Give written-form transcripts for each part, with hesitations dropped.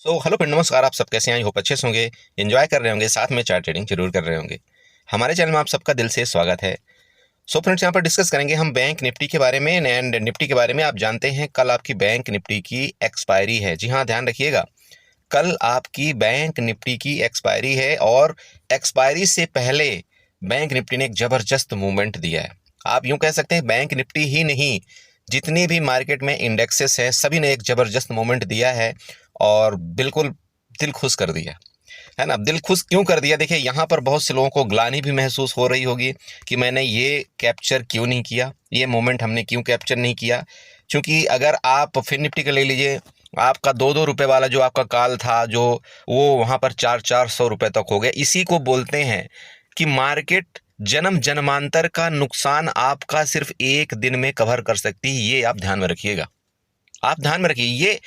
Hello friend, नमस्कार। आप सब कैसे हैं? आई होप अच्छे से होंगे, एंजॉय कर रहे होंगे, साथ में चार्ट ट्रेडिंग जरूर कर रहे होंगे। हमारे चैनल में आप सबका दिल से स्वागत है। फ्रेंड्स, यहाँ पर डिस्कस करेंगे हम बैंक निफ्टी के बारे में एंड निफ्टी के बारे में। आप जानते हैं कल आपकी बैंक निफ्टी की एक्सपायरी है। जी हाँ, ध्यान रखिएगा, कल आपकी बैंक निफ्टी की एक्सपायरी है और एक्सपायरी से पहले बैंक निफ्टी ने एक जबरदस्त मूवमेंट दिया है। आप यूं कह सकते हैं बैंक निफ्टी ही नहीं, जितनी भी मार्केट में इंडेक्सेस हैं सभी ने एक जबरदस्त मूवमेंट दिया है और बिल्कुल दिल खुश कर दिया है ना। दिल खुश क्यों कर दिया? देखिए, यहाँ पर बहुत से लोगों को ग्लानि भी महसूस हो रही होगी कि मैंने ये कैप्चर क्यों नहीं किया, ये मोमेंट हमने क्यों कैप्चर नहीं किया। क्योंकि अगर आप फिर निफ्टी का ले लीजिए, आपका 2-2 रुपए वाला जो आपका कॉल था, जो वो वहाँ पर 400-400 रुपए तक हो गया। इसी को बोलते हैं कि मार्केट जन्म जन्मांतर का नुकसान आपका सिर्फ एक दिन में कवर कर सकती है। ये आप ध्यान में रखिएगा, आप ध्यान में रखिए। ये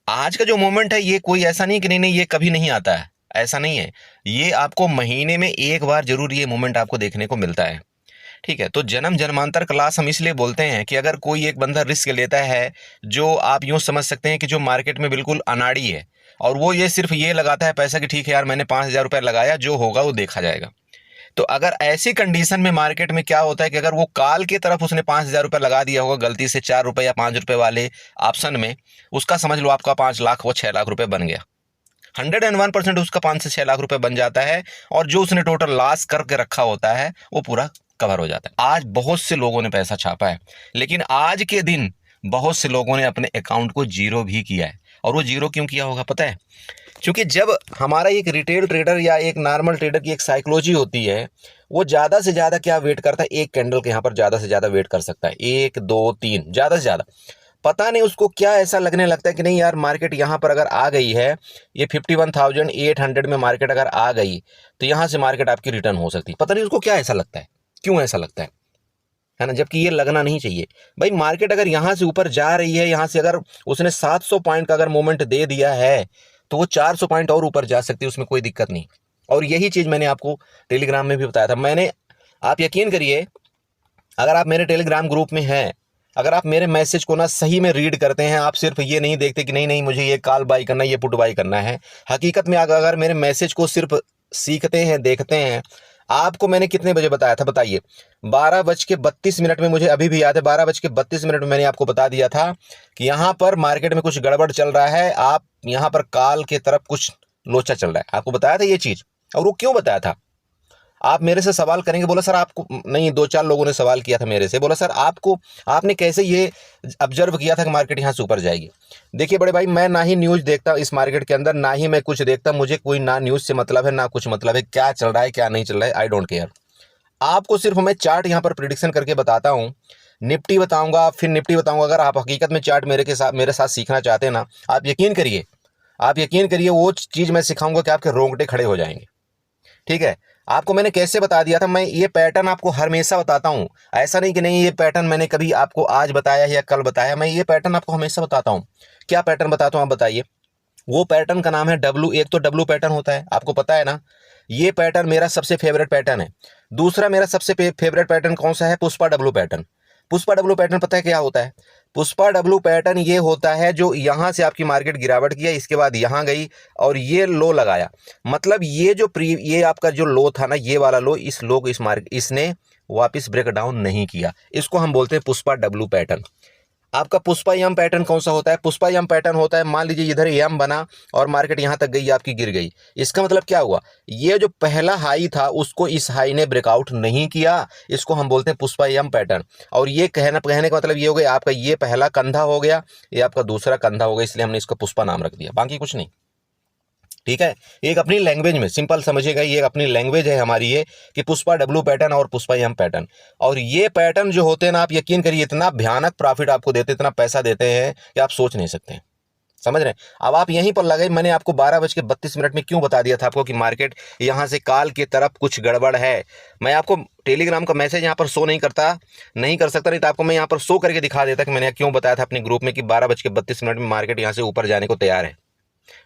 आज का जो मोमेंट है, ये कोई ऐसा नहीं कि नहीं नहीं ये कभी नहीं आता है, ऐसा नहीं है। ये आपको महीने में एक बार जरूर ये मोमेंट आपको देखने को मिलता है। ठीक है, तो जन्म जन्मांतर क्लास हम इसलिए बोलते हैं कि अगर कोई एक बंदा रिस्क लेता है, जो आप यूं समझ सकते हैं कि जो मार्केट में बिल्कुल अनाड़ी है, और वो ये सिर्फ ये लगाता है पैसा कि ठीक है यार, मैंने 5,000 रुपये लगाया, जो होगा वो देखा जाएगा। तो अगर ऐसी कंडीशन में मार्केट में क्या होता है कि अगर वो काल की तरफ उसने 5,000 रुपये लगा दिया होगा गलती से, 4 रुपये या 5 रुपये वाले ऑप्शन में, उसका समझ लो आपका 5 लाख वो 6 लाख रुपए बन गया। 101% उसका 5 से 6 लाख रुपए बन जाता है और जो उसने टोटल लॉस करके रखा होता है वो पूरा कवर हो जाता है। आज बहुत से लोगों ने पैसा छापा है, लेकिन आज के दिन बहुत से लोगों ने अपने अकाउंट को जीरो भी किया है। और वो जीरो क्यों किया होगा पता है? क्योंकि जब हमारा एक रिटेल ट्रेडर या एक नॉर्मल ट्रेडर की एक साइकोलॉजी होती है, वो ज़्यादा से ज़्यादा क्या वेट करता है, एक कैंडल के यहाँ पर ज़्यादा से ज़्यादा वेट कर सकता है, 1 2 3 ज़्यादा से ज़्यादा। पता नहीं उसको क्या ऐसा लगने लगता है कि नहीं यार, मार्केट यहाँ पर अगर आ गई है, ये 51,800 में मार्केट अगर आ गई तो यहाँ से मार्केट आपकी रिटर्न हो सकती है। पता नहीं उसको क्या ऐसा लगता है, क्यों ऐसा लगता है ना? जबकि ये लगना नहीं चाहिए। भाई मार्केट अगर यहाँ से ऊपर जा रही है, यहाँ से अगर उसने 700 पॉइंट का अगर मोमेंट दे दिया है तो वो 400 पॉइंट और ऊपर जा सकती है, उसमें कोई दिक्कत नहीं। और यही चीज़ मैंने आपको टेलीग्राम में भी बताया था। आप यकीन करिए, अगर आप मेरे टेलीग्राम ग्रुप में हैं, अगर आप मेरे मैसेज को ना सही में रीड करते हैं, आप सिर्फ ये नहीं देखते कि नहीं नहीं मुझे ये कॉल बाई करना है, ये पुट बाई करना है। हकीकत में अगर मेरे मैसेज को सिर्फ सीखते हैं, देखते हैं। आपको मैंने कितने बजे बताया था बताइए? 12:32 में, मुझे अभी भी याद है, 12:32 में मैंने आपको बता दिया था कि यहाँ पर मार्केट में कुछ गड़बड़ चल रहा है। आप यहाँ पर काल के तरफ कुछ लोचा चल रहा है, आपको बताया था ये चीज़। और वो क्यों बताया था? आप मेरे से सवाल करेंगे, बोला सर आपको नहीं, 2-4 लोगों ने सवाल किया था मेरे से, बोला सर आपको, आपने कैसे ये ऑब्जर्व किया था कि मार्केट यहाँ से ऊपर जाएगी? देखिए बड़े भाई, मैं ना ही न्यूज़ देखता इस मार्केट के अंदर, ना ही मैं कुछ देखता। मुझे कोई ना न्यूज़ से मतलब है ना कुछ मतलब है, क्या चल रहा है क्या नहीं चल रहा है, आई डोंट केयर। आपको सिर्फ मैं चार्ट यहाँ पर प्रिडिक्शन करके बताता हूँ। निफ्टी बताऊंगा, फिर निफ्टी बताऊंगा। अगर आप हकीकत में चार्ट मेरे साथ सीखना चाहते हैं ना, आप यकीन करिए, वो चीज़ मैं सिखाऊंगा कि आपके रोंगटे खड़े हो जाएंगे। ठीक है, आपको मैंने कैसे बता दिया था, मैं ये पैटर्न आपको हमेशा बताता हूँ। ऐसा नहीं कि नहीं ये पैटर्न मैंने कभी आपको आज बताया या कल बताया, मैं ये पैटर्न आपको हमेशा बताता हूँ। क्या पैटर्न बताता हूँ आप बताइए? वो पैटर्न का नाम है डब्लू। एक तो डब्लू पैटर्न होता है, आपको पता है ना। ये पैटर्न मेरा सबसे फेवरेट पैटर्न है। दूसरा मेरा सबसे फेवरेट पैटर्न कौन सा है? Pushpa W pattern. Pushpa W pattern पता है क्या होता है? पुष्पा डब्लू पैटर्न ये होता है जो यहाँ से आपकी मार्केट गिरावट किया, इसके बाद यहाँ गई और ये लो लगाया। मतलब ये आपका जो लो था ना, ये वाला लो, इस लो को इसने वापस ब्रेक डाउन नहीं किया। इसको हम बोलते हैं पुष्पा डब्लू पैटर्न। आपका पुष्पा यम पैटर्न कौन सा होता है? पुष्पा यम पैटर्न होता है, मान लीजिए इधर यम बना और मार्केट यहां तक गई, आपकी गिर गई। इसका मतलब क्या हुआ? ये जो पहला हाई था उसको इस हाई ने ब्रेकआउट नहीं किया, इसको हम बोलते हैं पुष्पा यम पैटर्न। और ये कहने का मतलब ये हो गया, आपका ये पहला कंधा हो गया, ये आपका दूसरा कंधा हो गया, इसलिए हमने इसको पुष्पा नाम रख दिया, बाकी कुछ नहीं। ठीक है, एक अपनी लैंग्वेज में सिंपल समझिएगा, ये अपनी लैंग्वेज है हमारी ये, कि पुष्पा डब्लू पैटर्न और पुष्पा एम पैटर्न। और ये पैटर्न जो होते हैं ना, आप यकीन करिए इतना भयानक प्रॉफिट आपको देते, इतना पैसा देते हैं कि आप सोच नहीं सकते हैं। समझ रहे हैं? अब आप यहीं पर लगे, मैंने आपको 12:32 में क्यों बता दिया था आपको कि मार्केट यहाँ से काल की तरफ कुछ गड़बड़ है। मैं आपको टेलीग्राम का मैसेज यहाँ पर शो नहीं कर सकता, नहीं तो आपको मैं यहाँ पर शो करके दिखा देता कि मैंने क्यों बताया था अपने ग्रुप में कि 12:32 में मार्केट यहाँ से ऊपर जाने को तैयार है।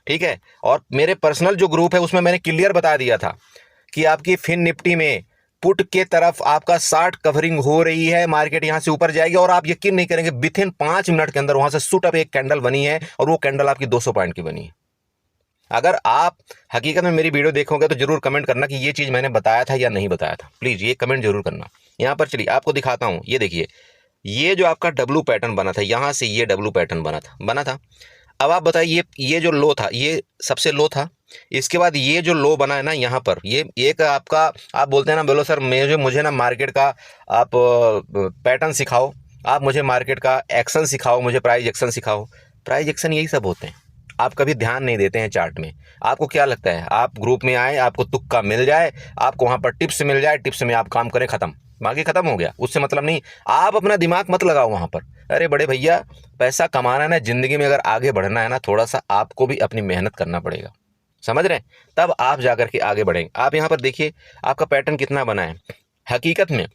ठीक है, और मेरे पर्सनल जो ग्रुप है उसमें मैंने क्लियर बता दिया था कि आपकी फिन निफ्टी में पुट के तरफ आपका 60 कवरिंग हो रही है, मार्केट यहां से ऊपर जाएगी। और आप यकीन नहीं करेंगे, विथिन 5 मिनट के अंदर वहां से शूट अप एक कैंडल बनी है और वो कैंडल आपकी 200 पॉइंट की बनी है। अगर आप हकीकत में मेरी वीडियो देखोगे तो जरूर कमेंट करना कि ये चीज़ मैंने बताया था या नहीं बताया था, प्लीज़ ये कमेंट जरूर करना। यहाँ पर चलिए आपको दिखाता हूँ, ये देखिए, ये जो आपका डब्लू पैटर्न बना था, यहाँ से ये डब्लू पैटर्न बना था। अब आप बताइए, ये जो लो था, ये सबसे लो था। इसके बाद ये जो लो बना है ना यहाँ पर, ये एक आपका, आप बोलते हैं ना, बोलो सर मुझे ना मार्केट का आप पैटर्न सिखाओ, आप मुझे मार्केट का एक्शन सिखाओ, मुझे प्राइस एक्शन सिखाओ। प्राइस एक्शन यही सब होते हैं, आप कभी ध्यान नहीं देते हैं चार्ट में। आपको क्या लगता है, आप ग्रुप में आए, आपको तुक्का मिल जाए, आपको वहाँ पर टिप्स मिल जाए, टिप्स में आप काम करें, खत्म, बाकी खत्म हो गया, उससे मतलब नहीं। आप अपना दिमाग मत लगाओ वहाँ पर। अरे बड़े भैया, पैसा कमाना है ना, ज़िंदगी में अगर आगे बढ़ना है ना, थोड़ा सा आपको भी अपनी मेहनत करना पड़ेगा, समझ रहे हैं, तब आप जाकर के आगे बढ़ेंगे। आप यहाँ पर देखिए आपका पैटर्न कितना बना है। हकीकत में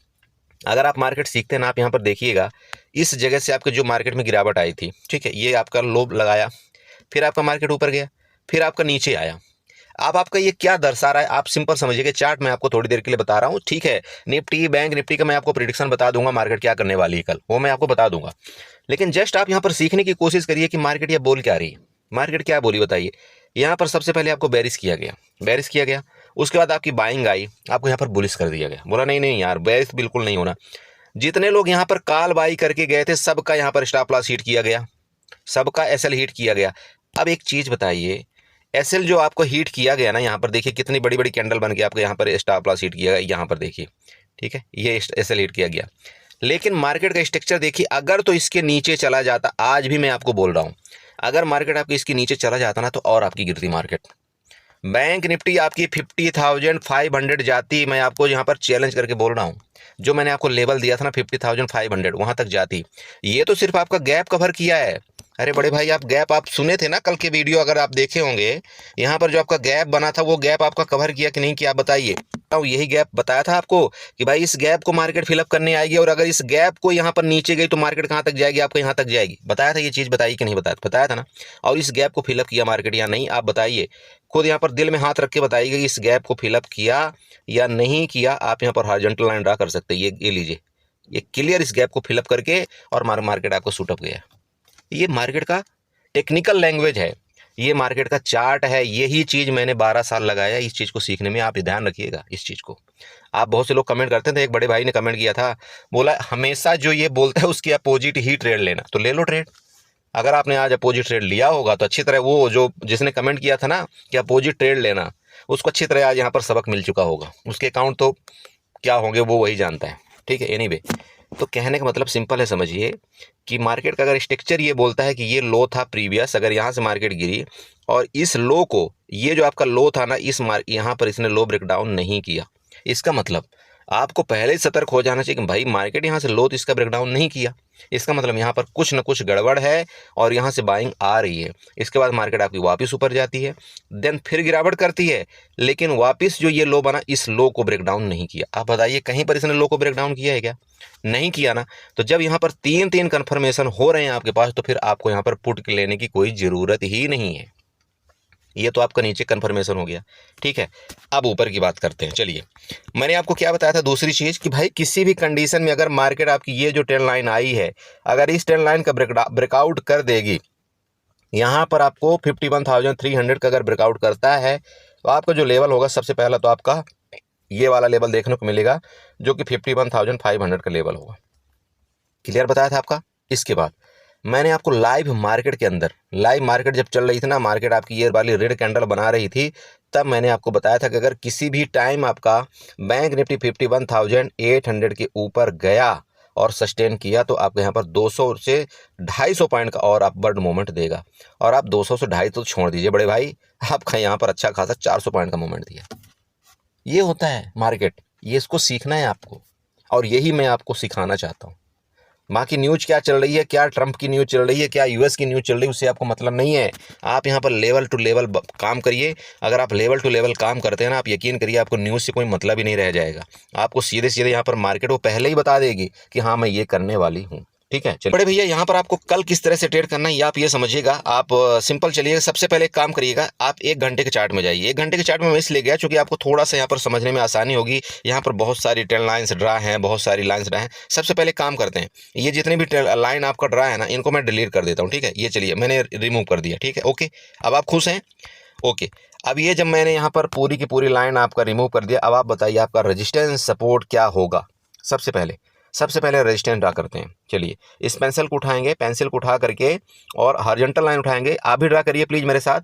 अगर आप मार्केट सीखते हैं ना, आप यहाँ पर देखिएगा, इस जगह से आपके जो मार्केट में गिरावट आई थी, ठीक है, ये आपका लो लगाया, फिर आपका मार्केट ऊपर गया, फिर आपका नीचे आया। अब आपका ये क्या दर्शा रहा है, आप सिंपल समझिए। चार्ट मैं आपको थोड़ी देर के लिए बता रहा हूँ, ठीक है। निफ्टी, बैंक निफ्टी का मैं आपको प्रेडिक्शन बता दूंगा, मार्केट क्या करने वाली है कल, वो मैं आपको बता दूंगा। लेकिन जस्ट आप यहाँ पर सीखने की कोशिश करिए कि मार्केट ये बोल क्या रही है, मार्केट क्या बोली बताइए। यहाँ पर सबसे पहले आपको बेरिश किया गया, उसके बाद आपकी बाइंग आई, आपको यहाँ पर बुलिश कर दिया गया। बोला नहीं नहीं यार, बेरिश बिल्कुल नहीं होना। जितने लोग यहाँ पर काल बाई करके गए थे, सबका यहाँ पर स्टॉप लॉस हिट किया गया, सबका एसएल हिट किया गया। अब एक चीज़ बताइए, एसएल जो आपको हीट किया गया ना, यहाँ पर देखिए कितनी बड़ी बड़ी कैंडल बन के आपको यहाँ पर स्टॉप लॉस हीट किया गया, यहाँ पर देखिए, ठीक है, ये एसएल हीट किया गया। लेकिन मार्केट का स्ट्रक्चर देखिए, अगर तो इसके नीचे चला जाता, आज भी मैं आपको बोल रहा हूँ, अगर मार्केट आपकी इसके नीचे चला जाता ना, तो और आपकी गिरती मार्केट। बैंक निफ्टी आपकी 50,500 जाती, मैं आपको यहाँ पर चैलेंज करके बोल रहा हूँ, जो मैंने आपको लेवल दिया था ना 50,500, वहाँ तक जाती। ये तो सिर्फ आपका गैप कवर किया है। अरे बड़े भाई, आप गैप आप सुने थे ना कल के वीडियो, अगर आप देखे होंगे, यहाँ पर जो आपका गैप बना था, वो गैप आपका कवर किया कि नहीं किया, बताइए। यही गैप बताया था आपको कि भाई इस गैप को मार्केट फिलअप करने आएगी, और अगर इस गैप को यहाँ पर नीचे गई तो मार्केट कहाँ तक जाएगी, आपको यहाँ तक जाएगी। बताया था, ये चीज़ बताई कि नहीं बताया था ना। और इस गैप को फिलअप किया मार्केट या नहीं, आप बताइए खुद, यहाँ पर दिल में हाथ रख के बताइएगा, इस गैप को फिलअप किया या नहीं किया। आप यहाँ पर हॉरिजॉन्टल लाइन ड्रा कर सकते हैं, ये लीजिए, ये क्लियर इस गैप को फिलअप करके, और मार्केट आपको शूट अप गया। ये मार्केट का टेक्निकल लैंग्वेज है, ये मार्केट का चार्ट है। यही चीज़ मैंने 12 साल लगाया इस चीज़ को सीखने में, आप ध्यान रखिएगा इस चीज़ को। आप बहुत से लोग कमेंट करते थे, एक बड़े भाई ने कमेंट किया था, बोला हमेशा जो ये बोलता है उसकी अपोजिट ही ट्रेड लेना, तो ले लो ट्रेड। अगर आपने आज अपोजिट ट्रेड लिया होगा तो अच्छी तरह, वो जो जिसने कमेंट किया था ना कि अपोजिट ट्रेड लेना, उसको अच्छी तरह आज यहाँ पर सबक मिल चुका होगा। उसके अकाउंट तो क्या होंगे वो वही जानता है, ठीक है। एनीवे, तो कहने का मतलब सिंपल है, समझिए कि मार्केट का अगर स्ट्रक्चर ये बोलता है कि ये लो था प्रीवियस, अगर यहाँ से मार्केट गिरी और इस लो को, ये जो आपका लो था ना, यहाँ पर इसने लो ब्रेकडाउन नहीं किया, इसका मतलब आपको पहले ही सतर्क हो जाना चाहिए कि भाई मार्केट यहाँ से लो तो इसका ब्रेकडाउन नहीं किया, इसका मतलब यहाँ पर कुछ ना कुछ गड़बड़ है और यहाँ से बाइंग आ रही है। इसके बाद मार्केट आपकी वापस ऊपर जाती है, देन फिर गिरावट करती है, लेकिन वापस जो ये लो बना, इस लो को ब्रेकडाउन नहीं किया। आप बताइए कहीं पर इसने लो को ब्रेकडाउन किया है क्या? नहीं किया ना। तो जब यहाँ पर तीन कन्फर्मेशन हो रहे हैं आपके पास, तो फिर आपको यहाँ पर पुट लेने की कोई ज़रूरत ही नहीं है। ये तो आपका नीचे कन्फर्मेशन हो गया, ठीक है। अब ऊपर की बात करते हैं। चलिए, मैंने आपको क्या बताया था दूसरी चीज़ कि भाई किसी भी कंडीशन में अगर मार्केट आपकी ये जो ट्रेंड लाइन आई है, अगर इस ट्रेंड लाइन का ब्रेकआउट कर देगी, यहाँ पर आपको 51,300 का अगर ब्रेकआउट करता है, तो आपका जो लेवल होगा सबसे पहला, तो आपका ये वाला लेवल देखने को मिलेगा, जो कि 51,500 का लेवल होगा। क्लियर बताया था आपका। इसके बाद मैंने आपको लाइव मार्केट के अंदर, लाइव मार्केट जब चल रही थी ना, मार्केट आपकी ये वाली रेड कैंडल बना रही थी, तब मैंने आपको बताया था कि अगर किसी भी टाइम आपका बैंक निफ्टी 51,800 के ऊपर गया और सस्टेन किया, तो आपको यहाँ पर 200 से 250 पॉइंट का और अपवर्ड मूवमेंट देगा। और आप 200 से 250 तो छोड़ दीजिए बड़े भाई, आपका यहाँ पर अच्छा खासा 400 पॉइंट का मूवमेंट दिया। ये होता है मार्केट, ये इसको सीखना है आपको, और यही मैं आपको सिखाना चाहता हूँ। बाकी न्यूज़ क्या चल रही है, क्या ट्रंप की न्यूज़ चल रही है, क्या यूएस की न्यूज़ चल रही है, उससे आपको मतलब नहीं है। आप यहाँ पर लेवल टू लेवल काम करिए। अगर आप लेवल टू लेवल काम करते हैं ना, आप यकीन करिए आपको न्यूज़ से कोई मतलब ही नहीं रह जाएगा। आपको सीधे सीधे यहाँ पर मार्केट वो पहले ही बता देगी कि हाँ मैं ये करने वाली हूँ, ठीक है। चलिए बड़े भैया, यहाँ पर आपको कल किस तरह से ट्रेड करना है ये आप ये समझिएगा। आप सिंपल चलिए, सबसे पहले एक काम करिएगा, आप 1 घंटे के चार्ट में जाइए। 1 घंटे के चार्ट में मैं इसलिए गया क्योंकि आपको थोड़ा सा यहाँ पर समझने में आसानी होगी। यहाँ पर बहुत सारी ट्रेंड लाइन्स ड्रा हैं, बहुत सारी लाइन्स ड्रा हैं। सबसे पहले काम करते हैं, ये जितने भी लाइन आपका ड्रा है ना, इनको मैं डिलीट कर देता हूँ, ठीक है। ये चलिए मैंने रिमूव कर दिया, ठीक है, ओके। अब आप खुश हैं? ओके, अब ये जब मैंने यहाँ पर पूरी की पूरी लाइन आपका रिमूव कर दिया, अब आप बताइए आपका रेजिस्टेंस सपोर्ट क्या होगा। सबसे पहले रेजिस्टेंस ड्रा करते हैं। चलिए, इस पेंसिल को उठाएंगे, पेंसिल को उठा करके और हॉरिजॉन्टल लाइन उठाएंगे। आप भी ड्रा करिए प्लीज़ मेरे साथ।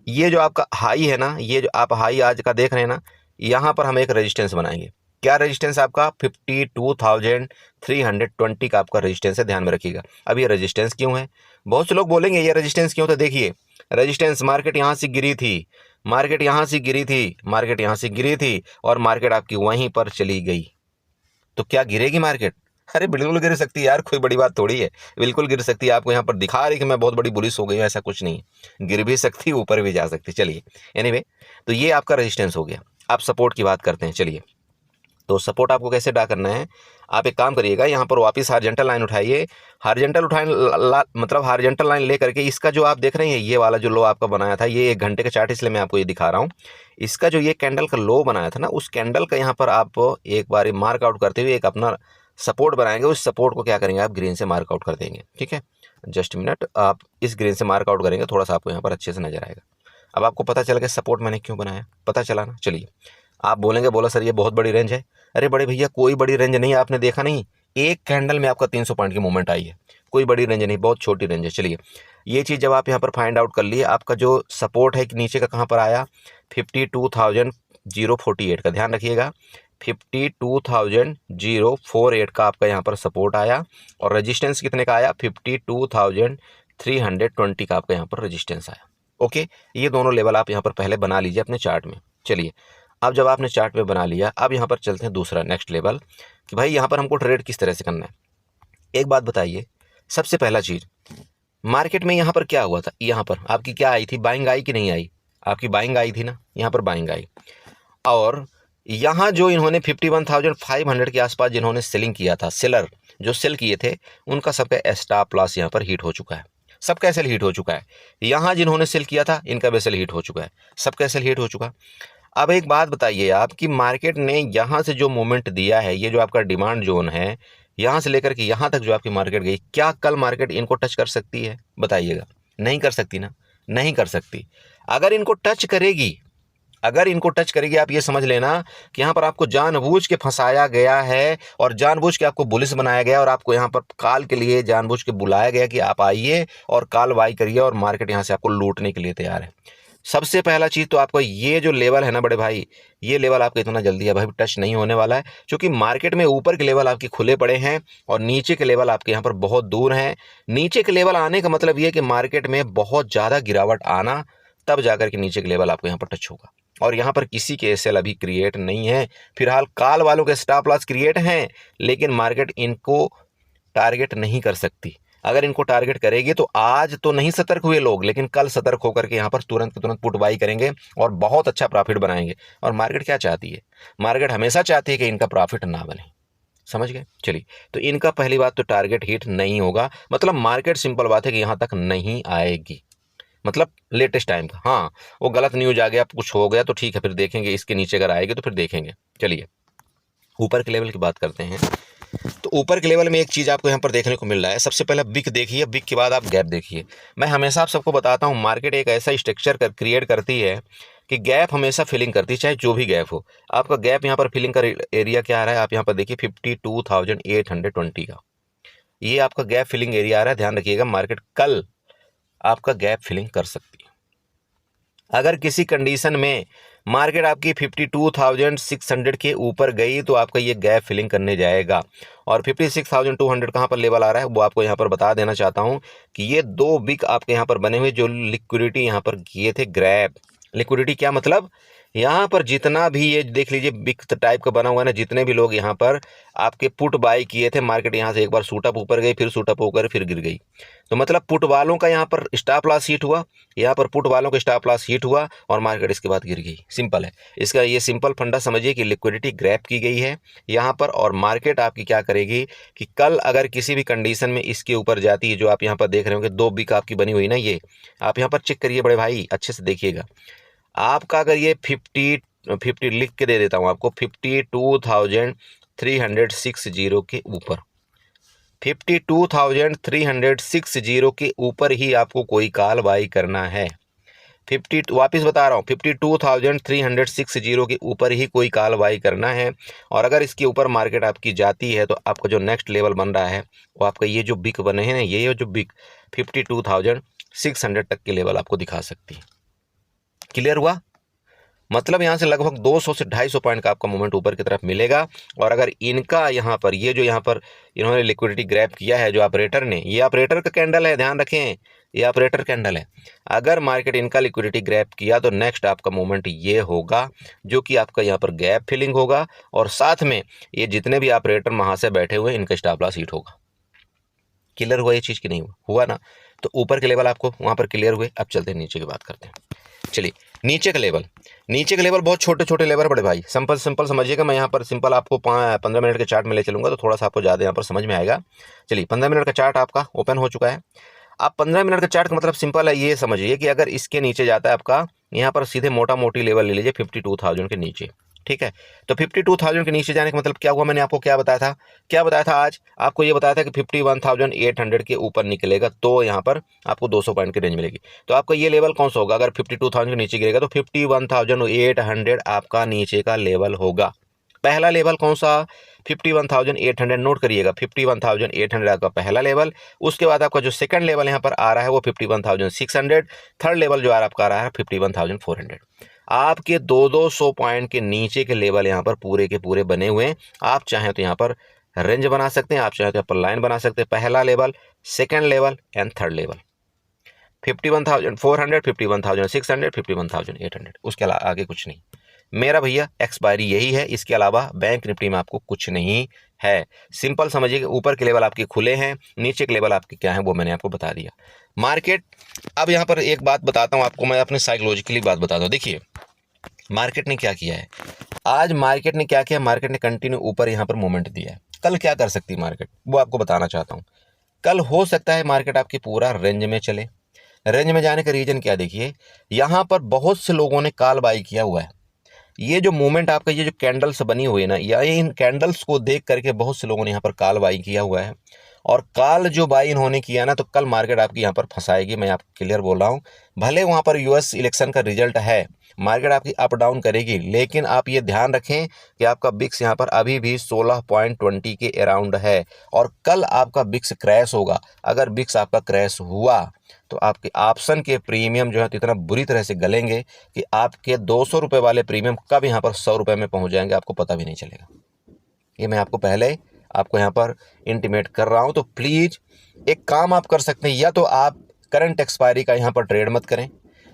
ये जो आपका हाई है ना, ये जो आप हाई आज का देख रहे हैं ना, यहाँ पर हम एक रेजिस्टेंस बनाएंगे। क्या रेजिस्टेंस आपका 52,320 का आपका रेजिस्टेंस है, ध्यान में रखिएगा। अब ये रेजिस्टेंस क्यों है? बहुत से लोग बोलेंगे ये रेजिस्टेंस क्यों, तो देखिए रेजिस्टेंस, मार्केट यहाँ से गिरी थी, मार्केट यहाँ से गिरी थी, मार्केट यहाँ से गिरी थी और मार्केट आपकी वहीं पर चली गई, तो क्या गिरेगी मार्केट? अरे बिल्कुल गिर सकती है यार, कोई बड़ी बात थोड़ी है, बिल्कुल गिर सकती है। आपको यहाँ पर दिखा रही कि मैं बहुत बड़ी बुलिश हो गई हूँ, ऐसा कुछ नहीं है, गिर भी सकती, ऊपर भी जा सकती। चलिए एनीवे, तो ये आपका रेजिस्टेंस हो गया। आप सपोर्ट की बात करते हैं। चलिए, तो सपोर्ट आपको कैसे ड्रा करना है, आप एक काम करिएगा, यहाँ पर वापस हॉरिजॉन्टल लाइन उठाइए। हॉरिजॉन्टल उठाए मतलब हॉरिजॉन्टल लाइन ले करके इसका जो आप देख रहे हैं ये वाला जो लो आपका बनाया था, ये 1 घंटे का चार्ट, इसलिए मैं आपको ये दिखा रहा हूँ। इसका जो ये कैंडल का लो बनाया था ना, उस कैंडल का यहाँ पर आप एक बार मार्क आउट करते हुए एक अपना सपोर्ट बनाएंगे। उस सपोर्ट को क्या करेंगे, आप ग्रीन से मार्क आउट कर देंगे। ठीक है, जस्ट मिनट, आप इस ग्रीन से मार्क आउट करेंगे, थोड़ा सा आपको यहाँ पर अच्छे से नजर आएगा। अब आपको पता चल गया सपोर्ट मैंने क्यों बनाया, पता चला ना। चलिए, आप बोलेंगे, बोला सर ये बहुत बड़ी रेंज है। अरे बड़े भैया, कोई बड़ी रेंज नहीं है, आपने देखा नहीं, एक कैंडल में आपका 300 पॉइंट की मूवमेंट आई है, कोई बड़ी रेंज नहीं, बहुत छोटी रेंज है। चलिए, ये चीज़ जब आप यहाँ पर फाइंड आउट कर लिए, आपका जो सपोर्ट है कि नीचे का कहाँ पर आया, 52,048 का, ध्यान रखिएगा, 52,048 का आपका यहाँ पर सपोर्ट आया, और रेजिस्टेंस कितने का आया, 52,320 का आपका यहाँ पर रेजिस्टेंस आया। ओके, ये दोनों लेवल आप यहाँ पर पहले बना लीजिए अपने चार्ट में। चलिए, अब जब आपने चार्ट में बना लिया, अब यहाँ पर चलते हैं दूसरा नेक्स्ट लेवल कि भाई यहाँ पर हमको ट्रेड किस तरह से करना है। एक बात बताइए, सबसे पहला चीज़, मार्केट में यहाँ पर क्या हुआ था, यहाँ पर आपकी क्या आई थी, बाइंग आई कि नहीं आई, आपकी बाइंग आई थी ना, यहाँ पर बाइंग आई। और यहाँ जो इन्होंने 51,500 के आसपास जिन्होंने सेलिंग किया था, सेलर जो सेल किए थे, उनका सबका स्टॉप लॉस यहाँ पर हिट हो चुका है, सबका सेल हिट हो चुका है। यहाँ जिन्होंने सेल किया था, इनका भी सेल हिट हो चुका है, सबका सेल हिट हो चुका। अब एक बात बताइए आप कि मार्केट ने यहाँ से जो मूवमेंट दिया है, ये जो आपका डिमांड जोन है, यहाँ से लेकर के यहाँ तक जो आपकी मार्केट गई, क्या कल मार्केट इनको टच कर सकती है, बताइएगा? नहीं कर सकती ना, नहीं कर सकती। अगर इनको टच करेगी, अगर इनको टच करेगी, आप ये समझ लेना कि यहाँ पर आपको जानबूझ के फंसाया गया है और जानबूझ के आपको बुलिश बनाया गया और आपको यहाँ पर काल के लिए जानबूझ के बुलाया गया कि आप आइए और काल बाई करिए, और मार्केट यहाँ से आपको लूटने के लिए तैयार है। सबसे पहला चीज़ तो आपको ये जो लेवल है ना बड़े भाई, ये लेवल आपका इतना जल्दी अभी टच नहीं होने वाला है, क्योंकि मार्केट में ऊपर के लेवल आपके खुले पड़े हैं और नीचे के लेवल आपके यहाँ पर बहुत दूर हैं। नीचे के लेवल आने का मतलब ये कि मार्केट में बहुत ज़्यादा गिरावट आना, तब जाकर के नीचे के लेवल आपको यहाँ पर टच होगा। और यहाँ पर किसी के एसएल अभी क्रिएट नहीं है, फिलहाल काल वालों के स्टॉप लॉस क्रिएट हैं, लेकिन मार्केट इनको टारगेट नहीं कर सकती। अगर इनको टारगेट करेगी तो आज तो नहीं सतर्क हुए लोग, लेकिन कल सतर्क होकर के यहाँ पर तुरंत के तुरंत पुट बाई करेंगे और बहुत अच्छा प्रॉफिट बनाएंगे। और मार्केट क्या चाहती है, मार्केट हमेशा चाहती है कि इनका प्रॉफिट ना बने, समझ गए? चलिए, तो इनका पहली बात तो टारगेट हिट नहीं होगा, मतलब मार्केट सिंपल बात है कि यहाँ तक नहीं आएगी, मतलब लेटेस्ट टाइम का। हाँ, वो गलत न्यूज आ गया, कुछ हो गया तो ठीक है, फिर देखेंगे, इसके नीचे अगर आएगी तो फिर देखेंगे। चलिए, ऊपर के लेवल की बात करते हैं। तो ऊपर के लेवल में एक चीज़ आपको यहाँ पर देखने को मिल रहा है। सबसे पहले विक देखिए, विक के बाद आप गैप देखिए। मैं हमेशा आप सबको बताता हूँ, मार्केट एक ऐसा स्ट्रक्चर क्रिएट करती है कि गैप हमेशा फिलिंग करती है, चाहे जो भी गैप हो। आपका गैप यहाँ पर फिलिंग का एरिया क्या आ रहा है, आप यहाँ पर देखिए 52,820 का, ये आपका गैप फिलिंग एरिया आ रहा है। ध्यान रखिएगा, मार्केट कल आपका गैप फिलिंग कर सकती है। अगर किसी कंडीशन में मार्केट आपकी 52,600 के ऊपर गई तो आपका ये गैप फिलिंग करने जाएगा। और 56,200 कहाँ पर लेवल आ रहा है वो आपको यहाँ पर बता देना चाहता हूँ कि ये दो बिग आपके यहाँ पर बने हुए जो लिक्विडिटी यहाँ पर किए थे ग्रैब। लिक्विडिटी क्या मतलब, यहाँ पर जितना भी ये देख लीजिए बिग टाइप का बना हुआ है ना, जितने भी लोग यहाँ पर आपके पुट बाई किए थे, मार्केट यहाँ से एक बार शूटअप ऊपर गई, फिर शूटअप होकर फिर गिर गई, तो मतलब पुट वालों का यहाँ पर स्टॉप लॉस हिट हुआ, यहाँ पर पुट वालों का स्टॉप लॉस हिट हुआ और मार्केट इसके बाद गिर गई। सिंपल है, इसका ये सिंपल फंडा समझिए कि लिक्विडिटी ग्रैब की गई है यहाँ पर, और मार्केट आपकी क्या करेगी कि कल अगर किसी भी कंडीशन में इसके ऊपर जाती है, जो आप यहाँ पर देख रहे होंगे दो बिग आपकी बनी हुई ना, ये आप यहाँ पर चेक करिए बड़े भाई, अच्छे से देखिएगा। आपका अगर ये 50 लिख के दे देता हूँ आपको, 52,360 के ऊपर, 52,360 के ऊपर ही आपको कोई कॉल बाई करना है। वापस बता रहा हूँ 52,360 के ऊपर ही कोई कॉल बाई करना है। और अगर इसके ऊपर मार्केट आपकी जाती है तो आपका जो नेक्स्ट लेवल बन रहा है वो आपका ये जो बिक बने हैं ना, ये जो बिक 52,600 तक के लेवल आपको दिखा सकती है। क्लियर हुआ? मतलब यहाँ से लगभग 200 से 250 पॉइंट का आपका मूवमेंट ऊपर की तरफ मिलेगा। और अगर इनका यहाँ पर ये जो यहाँ पर इन्होंने लिक्विडिटी ग्रैब किया है जो ऑपरेटर ने, ये ऑपरेटर का कैंडल है, ध्यान रखें, ये ऑपरेटर कैंडल है। अगर मार्केट इनका लिक्विडिटी ग्रैब किया तो नेक्स्ट आपका मूवमेंट ये होगा जो कि आपका यहाँ पर गैप फिलिंग होगा और साथ में ये जितने भी ऑपरेटर वहाँ से बैठे हुए हैं इनका स्टॉप लॉस हिट होगा। क्लियर हुआ ये चीज़ कि नहीं हुआ ना? तो ऊपर के लेवल आपको वहाँ पर क्लियर हुए। अब चलते हैं नीचे की बात करते हैं। चलिए नीचे का लेवल बहुत छोटे छोटे लेवल बड़े भाई, सिंपल समझिएगा। मैं यहाँ पर सिंपल आपको 15 मिनट के चार्ट में ले चलूंगा तो थोड़ा सा आपको ज़्यादा यहाँ पर समझ में आएगा। चलिए 15 मिनट का चार्ट आपका ओपन हो चुका है। आप 15 मिनट का चार्ट का मतलब सिंपल है, ये समझिए कि अगर इसके नीचे जाता है आपका यहाँ पर सीधे मोटा मोटी लेवल ले लीजिए 52,000 के नीचे, ठीक है। तो 52,000 के नीचे जाने का मतलब क्या हुआ? मैंने आपको क्या बताया था आज आपको ये बताया था कि 51,800 के ऊपर निकलेगा तो यहाँ पर आपको 200 पॉइंट की रेंज मिलेगी। तो आपका ये लेवल कौन सा होगा? अगर 52,000 के नीचे गिरेगा तो 51,800 आपका नीचे का लेवल होगा। पहला लेवल कौन सा? 51,800, नोट करिएगा 51,800 आपका पहला लेवल। उसके बाद आपका जो सेकंड लेवल यहाँ पर आ रहा है वो 51,600, थर्ड लेवल जो आपका आ रहा है 51,400। आपके 200 पॉइंट के नीचे के लेवल यहाँ पर पूरे के पूरे बने हुए हैं। आप चाहें तो यहाँ पर रेंज बना सकते हैं, आप चाहें तो यहाँ पर लाइन बना सकते हैं। पहला level, second level and third level 51,400, 51,600, 51,800, उसके आगे कुछ नहीं। मेरा भैया एक्सपायरी यही है, इसके अलावा बैंक निफ्टी में आपको कुछ नहीं है। सिंपल समझिए कि ऊपर के लेवल आपके खुले हैं, नीचे के लेवल आपके क्या है वो मैंने आपको बता दिया। मार्केट, अब यहाँ पर एक बात बताता हूँ आपको, मैं अपने साइकोलॉजिकली बात बताता हूँ। देखिए मार्केट ने क्या किया है आज, मार्केट ने क्या किया, मार्केट ने कंटिन्यू ऊपर यहाँ पर मूवमेंट दिया है। कल क्या कर सकती है मार्केट वो आपको बताना चाहता हूँ। कल हो सकता है मार्केट आपकी पूरा रेंज में चले। रेंज में जाने का रीजन क्या? देखिए यहाँ पर बहुत से लोगों ने कॉल बाई किया हुआ है। ये जो मूवमेंट आपका, ये जो कैंडल्स बनी हुई है ना, या इन कैंडल्स को देख करके बहुत से लोगों ने यहाँ पर कॉल बाई किया हुआ है। और कॉल जो बाई इन्होंने किया ना, तो कल मार्केट आपकी यहाँ पर फंसाएगी, मैं आपको क्लियर बोल रहा हूँ। भले वहाँ पर यूएस इलेक्शन का रिजल्ट है, मार्केट आपकी अप डाउन करेगी, लेकिन आप ये ध्यान रखें कि आपका बिक्स यहाँ पर अभी भी 16.20 के अराउंड है। और कल आपका बिक्स क्रैश होगा। अगर बिक्स आपका क्रैश हुआ तो आपके ऑप्शन के प्रीमियम जो है तो इतना बुरी तरह से गलेंगे कि आपके 200 रुपये वाले प्रीमियम कब यहाँ पर 100 रुपये में पहुँच जाएंगे आपको पता भी नहीं चलेगा। ये मैं आपको पहले आपको यहाँ पर इंटीमेट कर रहा हूँ। तो प्लीज़ एक काम आप कर सकते हैं, या तो आप करंट एक्सपायरी का यहाँ पर ट्रेड मत करें।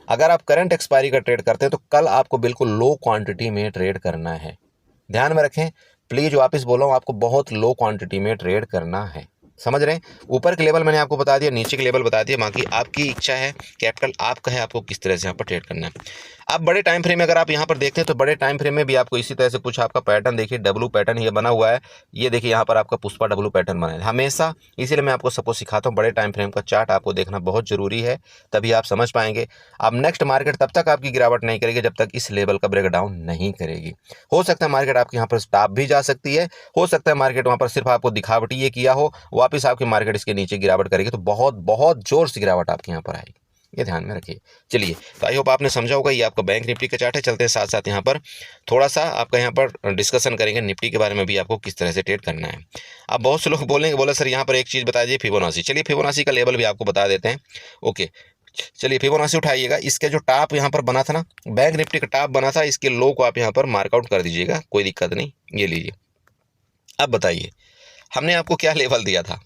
अगर आप करंट एक्सपायरी का ट्रेड करते हैं तो कल आपको बिल्कुल लो क्वांटिटी में ट्रेड करना है। ध्यान में रखें, प्लीज़ वापस बोल रहा हूँ, आपको बहुत लो क्वांटिटी में ट्रेड करना है। समझ रहे हैं? ऊपर के लेवल मैंने आपको बता दिया, नीचे के लेवल बता दिया, बाकी आपकी इच्छा है, कैपिटल आपका है, आपको किस तरह से यहाँ पर ट्रेड करना है। अब बड़े टाइम फ्रेम में अगर आप यहाँ पर देखते हैं तो बड़े टाइम फ्रेम में भी आपको इसी तरह से कुछ आपका पैटर्न देखिए, डब्लू पैटर्न ये बना हुआ है। ये देखिए यहाँ पर आपका पुष्पा डब्लू पैटर्न बना है हमेशा, इसीलिए मैं आपको सपोज सिखाता हूँ। बड़े टाइम फ्रेम का चार्ट आपको देखना बहुत जरूरी है, तभी आप समझ पाएंगे। अब नेक्स्ट मार्केट तब तक आपकी गिरावट नहीं करेगी जब तक इस लेवल का ब्रेकडाउन नहीं करेगी। हो सकता है मार्केट आपके यहाँ पर स्टॉप भी जा सकती है, हो सकता है मार्केट वहाँ पर सिर्फ आपको दिखावटी ये किया हो, वापस आपकी मार्केट इसके नीचे गिरावट करेगी तो बहुत बहुत जोर से गिरावट आपके यहाँ पर आएगी, ये ध्यान में रखिए। चलिए तो आई होप आपने समझा होगा। ये आपका बैंक निफ्टी का चार्ट है। चलते हैं साथ साथ यहाँ पर थोड़ा सा आपका यहाँ पर डिस्कशन करेंगे निफ्टी के बारे में भी, आपको किस तरह से ट्रेड करना है। अब बहुत से लोग बोलेंगे, बोला सर यहाँ पर एक चीज़ बता दीजिए फिबोनाची। चलिए फिबोनाची का लेवल भी आपको बता देते हैं। ओके चलिए फिबोनाची उठाइएगा। इसके जो टॉप यहाँ पर बना था ना, बैंक निफ्टी का टॉप बना था, इसके लो को आप यहाँ पर मार्कआउट कर दीजिएगा, कोई दिक्कत नहीं। ये लीजिए। अब बताइए हमने आपको क्या लेवल दिया था?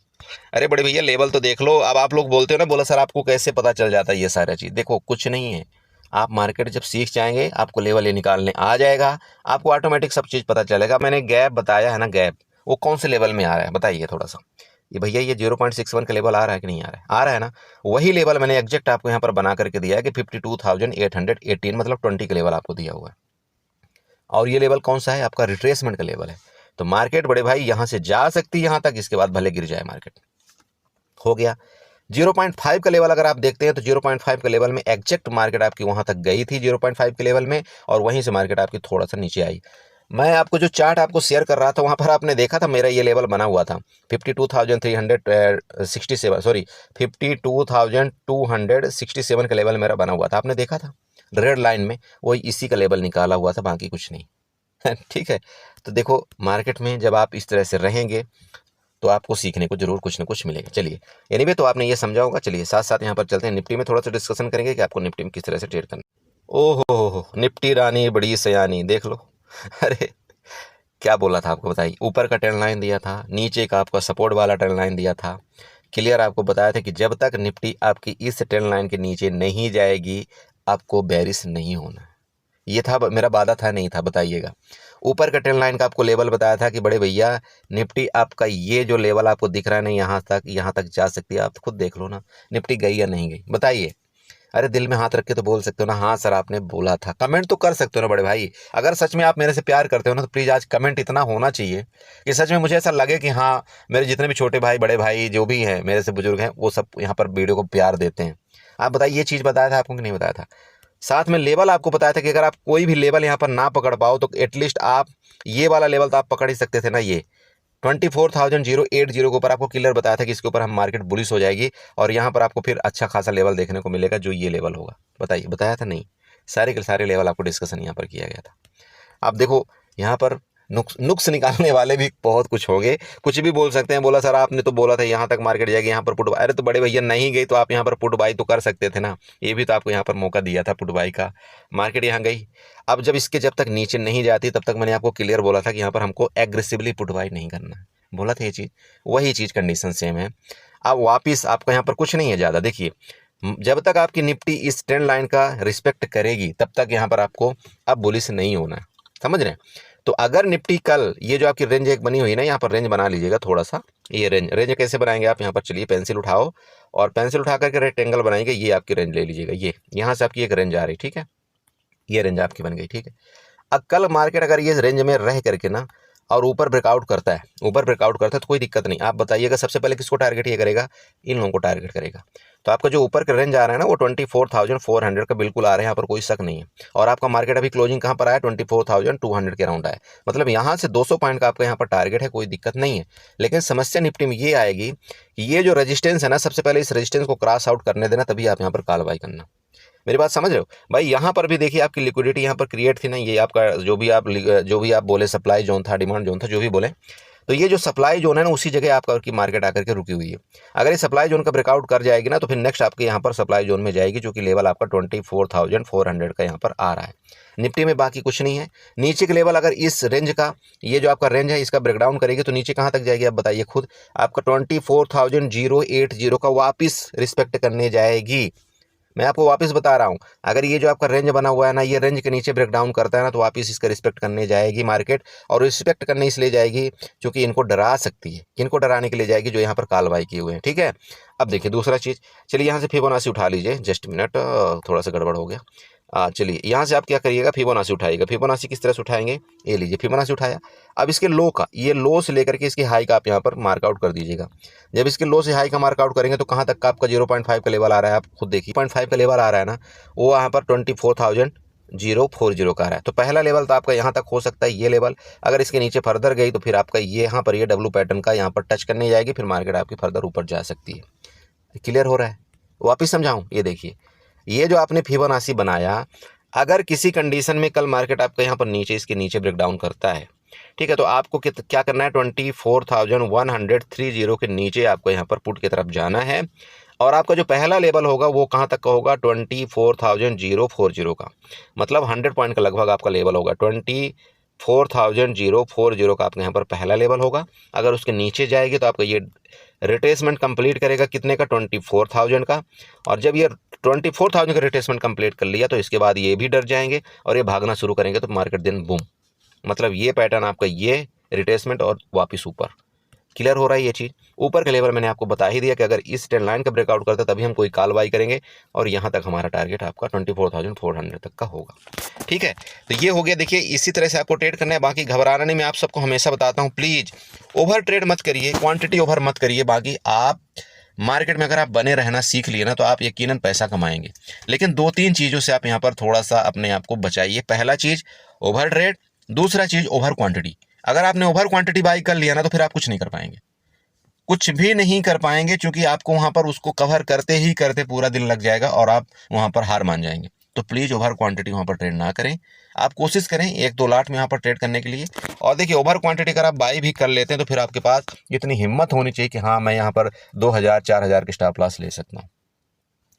अरे बड़े भैया लेवल तो देख लो। अब आप लोग बोलते हो ना, बोला सर आपको कैसे पता चल जाता है ये सारा चीज़? देखो कुछ नहीं है, आप मार्केट जब सीख जाएंगे आपको लेवल ये निकालने आ जाएगा, आपको ऑटोमेटिक सब चीज़ पता चलेगा। मैंने गैप बताया है ना, गैप वो कौन से लेवल में आ रहा है बताइए थोड़ा सा। ये भैया ये 0.61 का लेवल आ रहा है कि नहीं आ रहा है? आ रहा है ना। वही लेवल मैंने एग्जैक्ट आपको यहाँ पर बना करके दिया है कि 52,818 मतलब 20 का लेवल आपको दिया हुआ है। और ये लेवल कौन सा है? आपका रिट्रेसमेंट का लेवल है। तो मार्केट बड़े भाई यहाँ से जा सकती है यहाँ तक, इसके बाद भले गिर जाए मार्केट। हो गया 0.5 का लेवल। अगर आप देखते हैं तो 0.5 के लेवल में एग्जैक्ट मार्केट आपकी वहां तक गई थी 0.5 के लेवल में, और वहीं से मार्केट आपकी थोड़ा सा नीचे आई। मैं आपको जो चार्ट आपको शेयर कर रहा था वहाँ पर आपने देखा था मेरा ये लेवल बना हुआ था 52,367, सॉरी 52,267 का लेवल मेरा बना हुआ था, आपने देखा था रेड लाइन में, वही इसी का लेवल निकाला हुआ था, बाकी कुछ नहीं। ठीक है, तो देखो मार्केट में जब आप इस तरह से रहेंगे तो आपको सीखने को जरूर कुछ ना कुछ मिलेगा। चलिए एनीवे, तो आपने ये समझा होगा। चलिए साथ साथ यहाँ पर चलते हैं, निफ्टी में थोड़ा सा डिस्कशन करेंगे कि आपको निफ्टी में किस तरह से ट्रेड करना। ओहो हो, निफ्टी रानी बड़ी सयानी, देख लो। अरे क्या बोला था आपको, बताइए। ऊपर का ट्रेंड लाइन दिया था, नीचे का आपका सपोर्ट वाला ट्रेंड लाइन दिया था, क्लियर आपको बताया था कि जब तक निफ्टी आपकी इस ट्रेंड लाइन के नीचे नहीं जाएगी आपको बेरिश नहीं होना है। ये था मेरा वादा, था नहीं था, बताइएगा। ऊपर का ट्रेंड लाइन का आपको लेवल बताया था कि बड़े भैया निफ्टी आपका ये जो लेवल आपको दिख रहा है ना, यहाँ तक जा सकती है। आप खुद देख लो ना, निफ्टी गई या नहीं गई, बताइए। अरे दिल में हाथ रख के तो बोल सकते हो ना, हाँ सर आपने बोला था। कमेंट तो कर सकते हो ना बड़े भाई। अगर सच में आप मेरे से प्यार करते हो ना, तो प्लीज़ आज कमेंट इतना होना चाहिए कि सच में मुझे ऐसा लगे कि हाँ, मेरे जितने भी छोटे भाई बड़े भाई जो भी हैं मेरे से बुजुर्ग हैं, वो सब यहाँ पर वीडियो को प्यार देते हैं। आप बताइए, ये चीज़ बताया था आपको कि नहीं बताया था? साथ में लेवल आपको बताया था कि अगर आप कोई भी लेवल यहाँ पर ना पकड़ पाओ तो एटलीस्ट आप ये वाला लेवल तो आप पकड़ ही सकते थे ना। ये 24,080 के ऊपर आपको क्लियर बताया था कि इसके ऊपर हम मार्केट बुलिश हो जाएगी और यहाँ पर आपको फिर अच्छा खासा लेवल देखने को मिलेगा, जो ये लेवल होगा। बताइए, बताया था नहीं? सारे के सारे लेवल आपको डिस्कशन यहाँ पर किया गया था। आप देखो यहाँ पर नुक्स निकालने वाले भी बहुत कुछ होंगे, कुछ भी बोल सकते हैं। बोला सर आपने तो बोला था यहाँ तक मार्केट जाएगी, यहाँ पर पुट बाई। अरे तो बड़े भैया नहीं गई तो आप यहाँ पर पुट बाई तो कर सकते थे ना। ये भी तो आपको यहाँ पर मौका दिया था पुट बाई का, मार्केट यहाँ गई। अब जब तक नीचे नहीं जाती तब तक मैंने आपको क्लियर बोला था कि यहाँ पर हमको एग्रेसिवली पुट बाई नहीं करना है, बोला था ये चीज़। वही चीज़ कंडीशन सेम है। अब वापिस आपका यहाँ पर कुछ नहीं है ज़्यादा। देखिए जब तक आपकी निफ्टी इस ट्रेंड लाइन का रिस्पेक्ट करेगी तब तक यहाँ पर आपको अब बुलिश नहीं होना है, समझ रहे हैं? तो अगर निफ्टी कल ये जो आपकी रेंज एक बनी हुई है ना, यहाँ पर रेंज बना लीजिएगा थोड़ा सा। ये रेंज कैसे बनाएंगे आप? यहाँ पर चलिए पेंसिल उठाओ और पेंसिल उठा करके रेक्टेंगल बनाएंगे। ये आपकी रेंज ले लीजिएगा, ये यहाँ से आपकी एक रेंज आ रही, ठीक है, ये रेंज आपकी बन गई, ठीक है। अब कल मार्केट अगर ये रेंज में रह करके ना और ऊपर ब्रेकआउट करता है, तो कोई दिक्कत नहीं। आप बताइएगा सबसे पहले किसको टारगेट ये करेगा? इन लोगों को टारगेट करेगा। तो आपका जो ऊपर का रेंज आ रहा है ना, वो 24,400 का बिल्कुल आ रहा है, यहाँ पर कोई शक नहीं है। और आपका मार्केट अभी क्लोजिंग कहाँ पर आया? 24,200 के अराउंड आया। मतलब यहाँ से 200 पॉइंट का आपका यहाँ पर टारगेट है, कोई दिक्कत नहीं है। लेकिन समस्या निफ्टी में ये आएगी कि ये जो रजिस्टेंस है ना, सबसे पहले इस रजिस्टेंस को क्रॉस आउट करने देना, तभी आप यहाँ पर कार्रवाई करना। मेरी बात समझ रहे हो भाई? यहाँ पर भी देखिए आपकी लिक्विडिटी यहाँ पर क्रिएट थी ना, ये आपका जो भी आप बोले सप्लाई जोन था, डिमांड जोन था, जो भी बोले, तो ये जो सप्लाई जोन है ना, उसी जगह आपका की मार्केट आकर के रुकी हुई है। अगर ये सप्लाई जोन का ब्रेकआउट कर जाएगी ना, तो फिर नेक्स्ट आपके यहाँ पर सप्लाई जोन में जाएगी, जो कि लेवल आपका 24,400 का यहाँ पर आ रहा है निफ्टी में। बाकी कुछ नहीं है। नीचे के लेवल अगर इस रेंज का, ये जो आपका रेंज है, इसका ब्रेकडाउन करेगी तो नीचे कहाँ तक जाएगी आप बताइए खुद? आपका 24,080 का वापिस रिस्पेक्ट करने जाएगी। मैं आपको वापस बता रहा हूँ, अगर ये जो आपका रेंज बना हुआ है ना, ये रेंज के नीचे ब्रेक डाउन करता है ना, तो वापस इसका रिस्पेक्ट करने जाएगी मार्केट। और रिस्पेक्ट करने इसलिए जाएगी क्योंकि इनको डरा सकती है। इनको डराने के लिए जाएगी जो यहाँ पर कालवाई किए हुए हैं, ठीक है। अब देखिए दूसरा चीज़, चलिए यहाँ से फिबोनाची उठा लीजिए, जस्ट मिनट, थोड़ा सा गड़बड़ हो गया। चलिए यहाँ से आप क्या करिएगा, फिबोनाची उठाइएगा। फिबोनाची किस तरह से उठाएंगे? ये लीजिए फिबोनाची उठाया। अब इसके लो का, ये लो से लेकर के इसकी हाई का आप यहाँ पर मार्कआउट कर दीजिएगा। जब इसके लो से हाई का मार्कआउट करेंगे तो कहाँ तक का आपका 0.5 का लेवल आ रहा है? आप खुद देखिए 0.5 का लेवल आ रहा है ना, वो यहाँ पर 24,040 का आ रहा है। तो पहला लेवल तो आपका यहाँ तक हो सकता है, ये लेवल। अगर इसके नीचे फर्दर गई तो फिर आपका ये यहाँ पर ये डब्लू पैटर्न का यहाँ पर टच करने जाएगी, फिर मार्केट आपकी फर्दर ऊपर जा सकती है। क्लियर हो रहा है? वापिस समझाऊँ? ये देखिए, ये जो आपने फिबोनाची बनाया, अगर किसी कंडीशन में कल मार्केट आपका यहाँ पर नीचे, इसके नीचे ब्रेकडाउन करता है, ठीक है, तो आपको क्या करना है? 24,130 के नीचे आपको यहाँ पर पुट की तरफ जाना है। और आपका जो पहला लेवल होगा वो कहाँ तक का होगा? 24,040 का, मतलब 100 पॉइंट का लगभग आपका लेवल होगा। 24,040 का आपका यहाँ पर पहला लेवल होगा। अगर उसके नीचे जाएगी तो आपका ये रिट्रेसमेंट कंप्लीट करेगा कितने का? 24,000 का। और जब ये 24,000 का रिट्रेसमेंट कंप्लीट कर लिया तो इसके बाद ये भी डर जाएंगे और ये भागना शुरू करेंगे, तो मार्केट दिन बूम, मतलब ये पैटर्न आपका, ये रिट्रेसमेंट और वापस ऊपर। क्लियर हो रहा है ये चीज़? ऊपर के लेवल मैंने आपको बता ही दिया कि अगर इस ट्रेंड लाइन का ब्रेकआउट करता है तभी हम कोई कालवाई करेंगे, और यहाँ तक हमारा टारगेट आपका 24,400 तक का होगा, ठीक है। तो ये हो गया। देखिए इसी तरह से आपको ट्रेड करना है, बाकी घबराना नहीं। मैं आप सबको हमेशा बताता हूँ, प्लीज़ ओवर ट्रेड मत करिए, क्वांटिटी ओवर मत करिए। बाकी आप मार्केट में अगर आप बने रहना सीख लिए ना, तो आप यकीनन पैसा कमाएंगे। लेकिन 2-3 चीज़ों से आप यहाँ पर थोड़ा सा अपने आप को बचाइए। पहला चीज़, ओवर ट्रेड दूसरा चीज़ ओवर क्वांटिटी। अगर आपने ओवर क्वांटिटी बाई कर लिया ना तो फिर आप कुछ नहीं कर पाएंगे, कुछ भी नहीं कर पाएंगे, क्योंकि आपको वहाँ पर उसको कवर करते ही करते पूरा दिन लग जाएगा और आप वहाँ पर हार मान जाएंगे। तो प्लीज़ ओवर क्वांटिटी वहाँ पर ट्रेड ना करें। आप कोशिश करें 1-2 लाट में यहाँ पर ट्रेड करने के लिए। और देखिए, ओवर क्वांटिटी अगर आप बाई भी कर लेते हैं तो फिर आपके पास इतनी हिम्मत होनी चाहिए कि हाँ, मैं यहाँ पर 2000-4000 के स्टॉप लॉस ले सकता हूँ।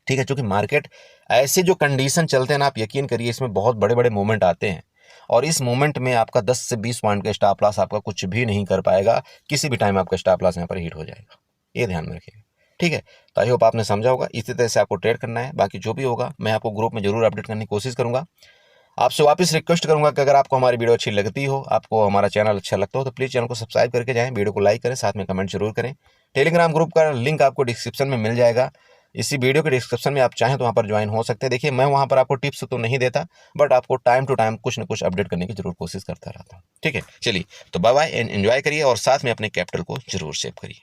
ठीक है, क्योंकि मार्केट ऐसे जो कंडीशन चलते हैं ना, आप यकीन करिए इसमें बहुत बड़े बड़े मूवमेंट आते हैं और इस मूवमेंट में आपका 10 से 20 पॉइंट का स्टॉप लॉस आपका कुछ भी नहीं कर पाएगा। किसी भी टाइम आपका स्टॉप लॉस यहाँ पर हिट हो जाएगा, ये ध्यान में रखिएगा। ठीक है, तो आई होप आपने समझा होगा। इसी तरह से आपको ट्रेड करना है। बाकी जो भी होगा मैं आपको ग्रुप में जरूर अपडेट करने की कोशिश करूंगा। आपसे वापस रिक्वेस्ट करूंगा कि अगर आपको हमारी वीडियो अच्छी लगती हो, आपको हमारा चैनल अच्छा लगता हो, तो प्लीज़ चैनल को सब्सक्राइब करके जाएं, वीडियो को लाइक करें, साथ में कमेंट जरूर करें। टेलीग्राम ग्रुप का लिंक आपको डिस्क्रिप्शन में मिल जाएगा। इसी वीडियो के डिस्क्रिप्शन में आप चाहें तो वहाँ पर ज्वाइन हो सकते हैं। देखिए, मैं वहाँ पर आपको टिप्स तो नहीं देता, बट आपको टाइम टू टाइम कुछ ना कुछ अपडेट करने की जरूर कोशिश करता रहता हूँ। ठीक है, चलिए तो बाय बाय एंड एंजॉय करिए और साथ में अपने कैपिटल को जरूर सेव करिए।